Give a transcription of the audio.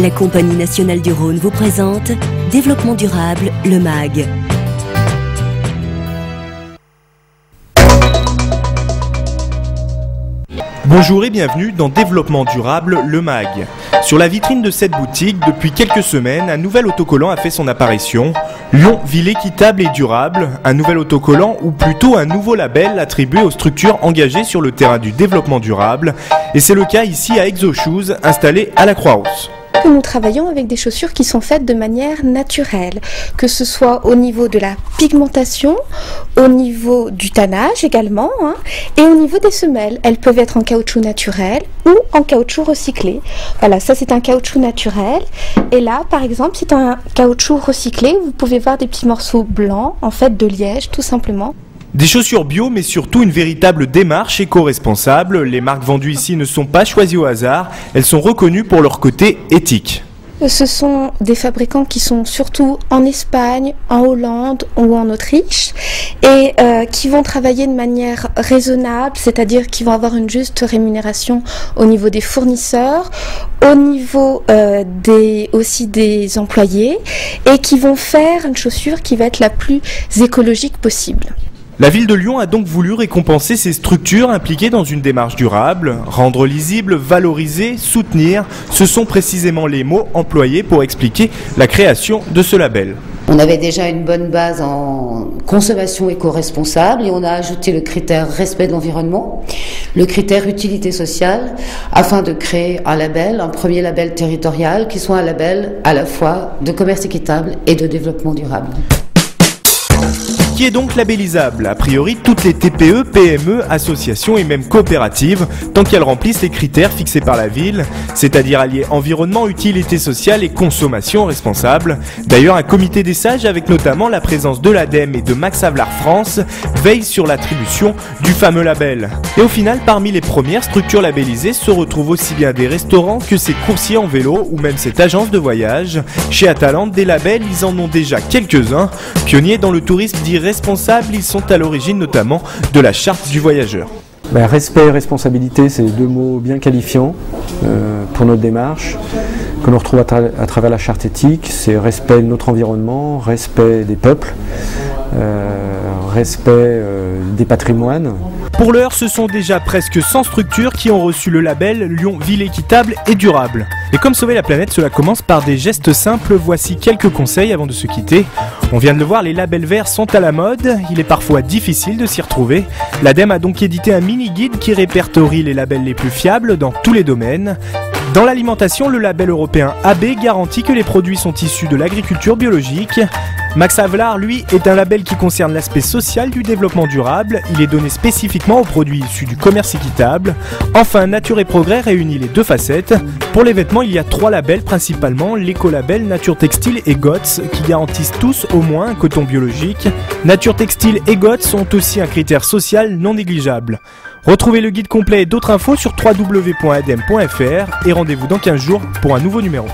La Compagnie nationale du Rhône vous présente Développement durable, le MAG. Bonjour et bienvenue dans Développement durable, le MAG. Sur la vitrine de cette boutique, depuis quelques semaines, un nouvel autocollant a fait son apparition. Lyon, ville équitable et durable, un nouvel autocollant ou plutôt un nouveau label attribué aux structures engagées sur le terrain du développement durable. Et c'est le cas ici à ExoShoes, installé à la Croix-Rousse. Nous travaillons avec des chaussures qui sont faites de manière naturelle, que ce soit au niveau de la pigmentation, au niveau du tannage également, et au niveau des semelles. Elles peuvent être en caoutchouc naturel ou en caoutchouc recyclé. Voilà, ça c'est un caoutchouc naturel. Et là, par exemple, c'est un caoutchouc recyclé. Vous pouvez voir des petits morceaux blancs, en fait de liège, tout simplement. Des chaussures bio, mais surtout une véritable démarche éco-responsable. Les marques vendues ici ne sont pas choisies au hasard, elles sont reconnues pour leur côté éthique. Ce sont des fabricants qui sont surtout en Espagne, en Hollande ou en Autriche et qui vont travailler de manière raisonnable, c'est-à-dire qu'ils vont avoir une juste rémunération au niveau des fournisseurs, au niveau aussi des employés et qui vont faire une chaussure qui va être la plus écologique possible. La ville de Lyon a donc voulu récompenser ces structures impliquées dans une démarche durable. Rendre lisible, valoriser, soutenir, ce sont précisément les mots employés pour expliquer la création de ce label. On avait déjà une bonne base en consommation éco-responsable et on a ajouté le critère respect de l'environnement, le critère utilité sociale, afin de créer un label, un premier label territorial qui soit un label à la fois de commerce équitable et de développement durable. Qui est donc labellisable. A priori, toutes les TPE, PME, associations et même coopératives, tant qu'elles remplissent les critères fixés par la ville, c'est-à-dire allier environnement, utilité sociale et consommation responsable. D'ailleurs, un comité des sages, avec notamment la présence de l'ADEME et de Max Havelaar France, veille sur l'attribution du fameux label. Et au final, parmi les premières structures labellisées se retrouvent aussi bien des restaurants que ces coursiers en vélo ou même cette agence de voyage. Chez Atalante, des labels, ils en ont déjà quelques-uns. Pionniers dans le tourisme dit responsables, ils sont à l'origine notamment de la charte du voyageur. Respect et responsabilité, c'est deux mots bien qualifiants pour notre démarche, que l'on retrouve à travers la charte éthique. C'est respect de notre environnement, respect des peuples, respect des patrimoines. Pour l'heure, ce sont déjà presque 100 structures qui ont reçu le label Lyon Ville équitable et durable. Et comme sauver la planète, cela commence par des gestes simples. Voici quelques conseils avant de se quitter. On vient de le voir, les labels verts sont à la mode. Il est parfois difficile de s'y retrouver. L'ADEME a donc édité un mini-guide qui répertorie les labels les plus fiables dans tous les domaines. Dans l'alimentation, le label européen AB garantit que les produits sont issus de l'agriculture biologique. Max Havelaar, lui, est un label qui concerne l'aspect social du développement durable. Il est donné spécifiquement aux produits issus du commerce équitable. Enfin, Nature et Progrès réunit les deux facettes. Pour les vêtements, il y a 3 labels principalement, l'écolabel, Nature Textile et GOTS, qui garantissent tous au moins un coton biologique. Nature Textile et GOTS ont aussi un critère social non négligeable. Retrouvez le guide complet et d'autres infos sur www.adem.fr et rendez-vous dans 15 jours pour un nouveau numéro.